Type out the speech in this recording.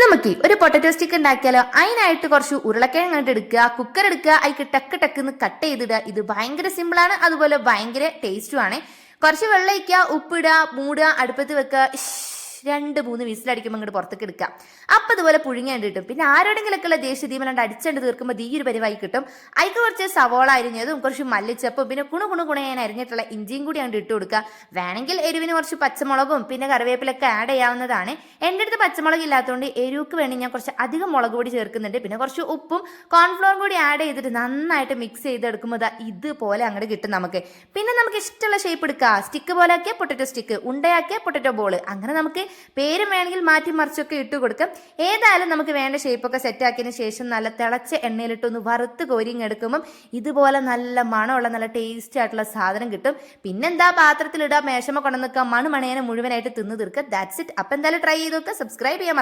നമുക്ക് ഒരു potato stick ഉണ്ടാക്കിയാലോ? അതിനായിട്ട് കുറച്ച് ഉരുളക്കിഴങ്ങ് എടുക്കുക, കുക്കർ എടുക്കുക, അതിക്ക് ടക്ക് ടക്ക് കട്ട് ചെയ്തിടുക. ഇത് ഭയങ്കര സിമ്പിൾ ആണ്, അതുപോലെ ഭയങ്കര ടേസ്റ്റും ആണ്. കുറച്ച് വെള്ളം ഒഴിക്കുക, ഉപ്പിടുക, മൂടുക, അടുപ്പത്ത് വെക്കുക. 2-3 വിസിലടിക്കുമ്പോൾ ഇങ്ങോട്ട് പുറത്തേക്ക് എടുക്കാം. അപ്പം ഇതുപോലെ പുഴുങ്ങേണ്ടി കിട്ടും. പിന്നെ ആരോടെങ്കിലൊക്കെയുള്ള ദേഷ്യദീപനണ്ട് അടിച്ചണ്ട് തീർക്കുമ്പോൾ ഈ ഒരു പരിവായി കിട്ടും. അതിക്ക് കുറച്ച് സവോള അരിഞ്ഞതും കുറച്ച് മല്ലിച്ചപ്പും പിന്നെ കുണുകുണ അരിഞ്ഞിട്ടുള്ള ഇഞ്ചിയും കൂടി അങ്ങോട്ട് ഇട്ട് കൊടുക്കുക. വേണമെങ്കിൽ എരിവിന് കുറച്ച് പച്ചമുളകും പിന്നെ കറിവേപ്പിലൊക്കെ ആഡ് ചെയ്യാവുന്നതാണ്. എൻ്റെ അടുത്ത് പച്ചമുളക് ഇല്ലാത്തതുകൊണ്ട് എരിവുക്ക് വേണ്ടി ഞാൻ കുറച്ച് അധികം മുളക് പൊടി ചേർക്കുന്നുണ്ട്. പിന്നെ കുറച്ച് ഉപ്പും കോൺഫ്ലോറും കൂടി ആഡ് ചെയ്തിട്ട് നന്നായിട്ട് മിക്സ് ചെയ്തെടുക്കുമ്പോൾ ഇതുപോലെ അങ്ങോട്ട് കിട്ടും നമുക്ക്. പിന്നെ നമുക്ക് ഇഷ്ടമുള്ള ഷേപ്പ് എടുക്കുക. സ്റ്റിക്ക് പോലെ ആക്കിയ പൊട്ടറ്റോ സ്റ്റിക്ക്, ഉണ്ടയാക്കിയ പൊട്ടറ്റോ ബോൾ, അങ്ങനെ നമുക്ക് പേരും വേണമെങ്കിൽ മാറ്റി മറിച്ചൊക്കെ ഇട്ട് കൊടുക്കാം. ഏതായാലും നമുക്ക് വേണ്ട ഷേപ്പൊക്കെ സെറ്റാക്കിയതിന് ശേഷം നല്ല തിളച്ച എണ്ണയിലിട്ടൊന്ന് വറുത്ത് കോരിങ്ങെടുക്കുമ്പം ഇതുപോലെ നല്ല മണമുള്ള നല്ല ടേസ്റ്റി ആയിട്ടുള്ള സാധനം കിട്ടും. പിന്നെന്താ, പാത്രത്തിലിടുക, മേശമ കൊണ്ടു നിൽക്കുക, മണമണേനെ മുഴുവനായിട്ട് തിന്ന് തീർക്കുക. That's it. അപ്പം എന്തായാലും ട്രൈ ചെയ്ത് നോക്കുക. സബ്സ്ക്രൈബ് ചെയ്യാൻ